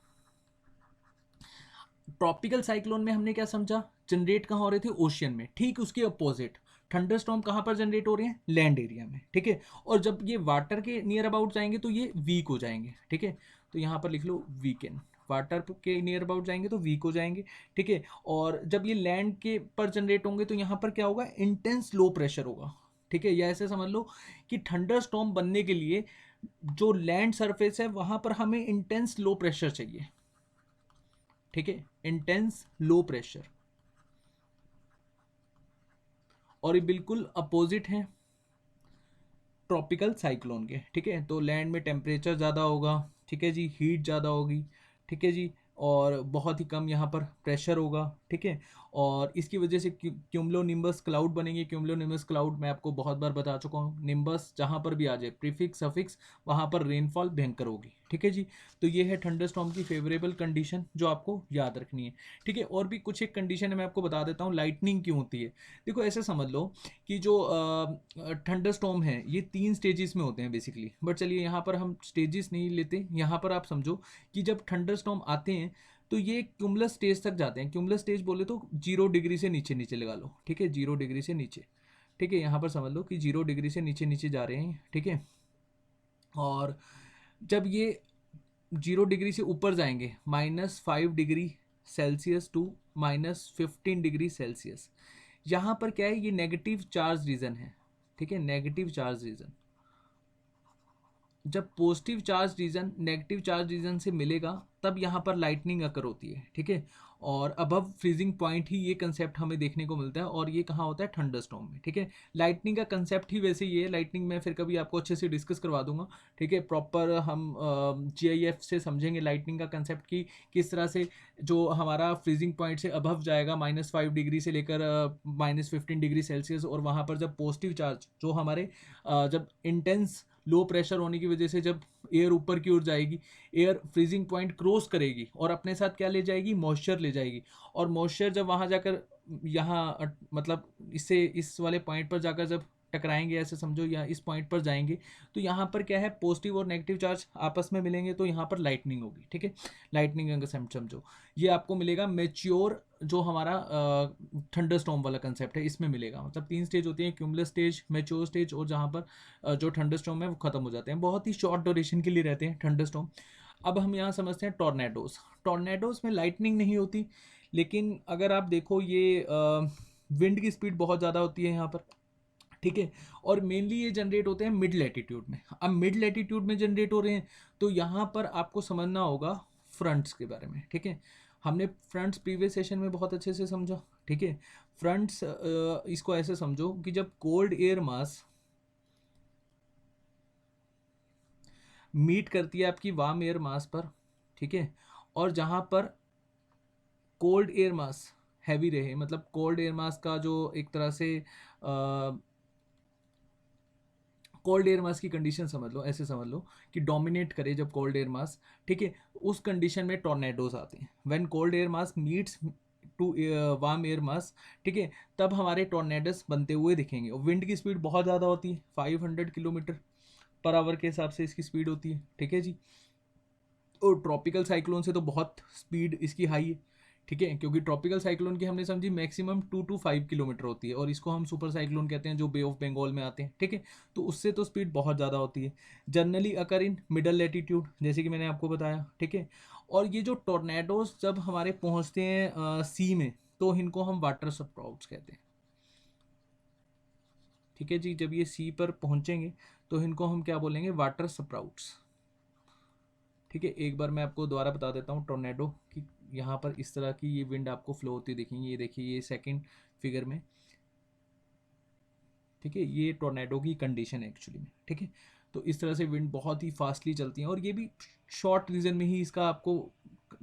ट्रॉपिकल साइक्लोन में हमने क्या समझा, जनरेट कहाँ हो रहे थे, ओशियन में। ठीक उसके अपोजिट थंडरस्टॉर्म कहाँ पर जनरेट हो रहे हैं, लैंड एरिया में। ठीक है, और जब ये वाटर के नियर अबाउट जाएंगे तो ये वीक हो जाएंगे। ठीक है, तो यहाँ पर लिख लो वीकेंड, वाटर के नियर अबाउट जाएंगे तो वीक हो जाएंगे। ठीक है, और जब ये लैंड के पर जनरेट होंगे तो यहाँ पर क्या होगा, इंटेंस लो प्रेशर होगा। ठीक है, या ऐसे समझ लो कि थंडरस्टॉर्म बनने के लिए जो लैंड सरफेस है वहाँ पर हमें इंटेंस लो प्रेशर चाहिए। ठीक है, इंटेंस लो प्रेशर, और ये बिल्कुल अपोजिट है ट्रॉपिकल साइक्लोन के, ठीक है। तो लैंड में टेम्परेचर ज़्यादा होगा, ठीक है जी, हीट ज़्यादा होगी, ठीक है जी, और बहुत ही कम यहाँ पर प्रेशर होगा, ठीक है। और इसकी वजह से क्यूमुलोनिम्बस क्लाउड बनेंगे। क्यूमुलोनिम्बस क्लाउड मैं आपको बहुत बार बता चुका हूँ, निम्बस जहाँ पर भी आ जाए प्रीफिक्स सफिक्स, वहाँ पर रेनफॉल भयंकर होगी, ठीक है जी। तो ये है थंडरस्टॉर्म की फेवरेबल कंडीशन जो आपको याद रखनी है, ठीक है। और भी कुछ एक कंडीशन है, मैं आपको बता देता हूँ लाइटनिंग क्यों होती है। देखो ऐसे समझ लो कि जो थंडरस्टॉर्म है ये 3 स्टेजेस में होते हैं बेसिकली, बट चलिए यहाँ पर हम स्टेजेस नहीं लेते। यहाँ पर आप समझो कि जब थंडरस्टॉर्म आते हैं तो ये क्यूमुलस स्टेज तक जाते हैं। क्यूमुलस स्टेज बोले तो 0 डिग्री से नीचे नीचे लगा लो, ठीक है, 0 डिग्री से नीचे, ठीक है। यहाँ पर समझ लो कि 0 डिग्री से नीचे नीचे जा रहे हैं, ठीक है। और जब ये 0 डिग्री से ऊपर जाएंगे -5 degree Celsius to -15 degree Celsius, यहाँ पर क्या है, ये नेगेटिव चार्ज रीजन है, ठीक है, नेगेटिव चार्ज रीजन। जब positive charge region negative charge region से मिलेगा तब यहाँ पर लाइटनिंग अकर होती है, ठीक है। और अबव फ्रीजिंग पॉइंट ही ये कंसेप्ट हमें देखने को मिलता है, और ये कहाँ होता है, थंडरस्टॉर्म में, ठीक है। लाइटनिंग का कंसेप्ट ही वैसे ये है। लाइटनिंग में फिर कभी आपको अच्छे से डिस्कस करवा दूंगा, ठीक है। प्रॉपर हम GIF से समझेंगे लाइटनिंग का कंसेप्ट की किस तरह से जो हमारा फ्रीजिंग पॉइंट से अबव जाएगा -5 डिग्री से लेकर -15 डिग्री सेल्सियस, और वहाँ पर जब पॉजिटिव चार्ज जो हमारे जब इंटेंस लो प्रेशर होने की वजह से जब एयर ऊपर की ओर जाएगी, एयर फ्रीजिंग पॉइंट क्रॉस करेगी और अपने साथ क्या ले जाएगी, मॉइस्चर ले जाएगी। और मॉइस्चर जब वहाँ जाकर यहाँ मतलब इससे इस वाले पॉइंट पर जाकर जब टकराएंगे, ऐसे समझो, या इस पॉइंट पर जाएंगे, तो यहाँ पर क्या है, पॉजिटिव और नेगेटिव चार्ज आपस में मिलेंगे, तो यहाँ पर लाइटनिंग होगी, ठीक है। लाइटनिंग का कंसेप्ट समझो, ये आपको मिलेगा मेच्योर जो हमारा थंडरस्टॉर्म वाला कंसेप्ट है, इसमें मिलेगा। मतलब 3 स्टेज होती है, क्यूमुलस स्टेज, मेच्योर स्टेज, और जहाँ पर जो थंडरस्टॉर्म है वो खत्म हो जाते हैं, बहुत ही शॉर्ट ड्यूरेशन के लिए रहते हैं थंडरस्टॉर्म। अब हम यहाँ समझते हैं टॉर्नेडोज। टॉर्नेडोज में लाइटनिंग नहीं होती, लेकिन अगर आप देखो ये विंड की स्पीड बहुत ज़्यादा होती है यहाँ पर, ठीक है। और मेनली ये जनरेट होते हैं मिड लैटिट्यूड में। अब मिड लैटिट्यूड में जनरेट हो रहे हैं तो यहाँ पर आपको समझना होगा फ्रंट्स के बारे में, ठीक है। हमने फ्रंट्स प्रीवियस सेशन में बहुत अच्छे से समझा, ठीक है। फ्रंट्स इसको ऐसे समझो कि जब कोल्ड एयर मास मीट करती है आपकी वार्म एयर मास पर, ठीक है, और जहाँ पर कोल्ड एयर मास हैवी रहे, मतलब कोल्ड एयर मास का जो एक तरह से कोल्ड एयर मास की कंडीशन समझ लो, ऐसे समझ लो कि डोमिनेट करे जब कोल्ड एयर मास, ठीक है, उस कंडीशन में टॉर्नेडोज आते हैं। When cold air mass meets to warm air mass, ठीक है, तब हमारे टॉर्नेडोज बनते हुए दिखेंगे। और विंड की स्पीड बहुत ज़्यादा होती है, 500 किलोमीटर पर आवर के हिसाब से इसकी स्पीड होती है, ठीक है जी। और ट्रॉपिकल साइक्लोन से तो बहुत स्पीड इसकी हाई है, ठीक है, क्योंकि ट्रॉपिकल साइक्लोन की हमने समझी मैक्सिमम 2 to 5 किलोमीटर होती है, और इसको हम सुपर साइक्लोन कहते हैं जो बे ऑफ बंगाल में आते हैं, ठीक है। तो उससे तो स्पीड बहुत ज़्यादा होती है। Generally occur in middle latitude, जैसे कि मैंने आपको बताया, ठीक है। और ये जो टोर्नेडोज जब हमारे पहुँचते हैं सी में, तो इनको हम वाटर स्प्राउट्स कहते हैं, ठीक है जी। जब ये सी पर पहुँचेंगे तो इनको हम क्या बोलेंगे, वाटर स्प्राउट्स, ठीक है। एक बार मैं आपको दोबारा बता देता हूँ टोर्नेडो की, यहाँ पर इस तरह की ये विंड आपको फ्लो होती दिखेंगी, ये देखिए, ये सेकंड फिगर में, ठीक है, ये टोर्नेडो की कंडीशन है एक्चुअली में, ठीक है। तो इस तरह से विंड बहुत ही फास्टली चलती हैं, और ये भी शॉर्ट रीजन में ही इसका आपको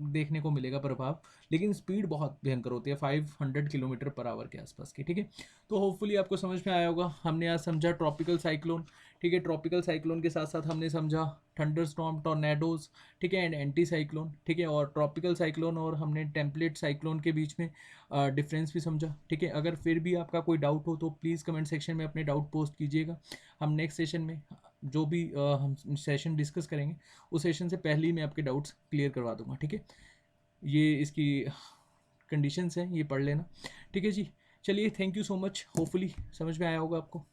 देखने को मिलेगा प्रभाव, लेकिन स्पीड बहुत भयंकर होती है, 500 किलोमीटर पर आवर के आसपास की, ठीक है। तो होपफुली आपको समझ में आया होगा। हमने आज समझा ट्रॉपिकल साइक्लोन, ठीक है। ट्रॉपिकल साइक्लोन के साथ साथ हमने समझा थंडरस्टॉर्म, टॉर्नेडोज, ठीक है, एंड एंटी साइक्लोन, ठीक है। और ट्रॉपिकल साइक्लोन और हमने टेम्पलेट साइक्लोन के बीच में डिफरेंस भी समझा, ठीक है। अगर फिर भी आपका कोई डाउट हो तो प्लीज़ कमेंट सेक्शन में अपने डाउट पोस्ट कीजिएगा। हम नेक्स्ट सेशन में जो भी हम सेशन डिस्कस करेंगे उस सेशन से पहले ही मैं आपके डाउट्स क्लियर करवा दूंगा, ठीक है। ये इसकी कंडीशंस हैं, ये पढ़ लेना, ठीक है जी। चलिए, thank you so much, hopefully समझ में आया होगा आपको।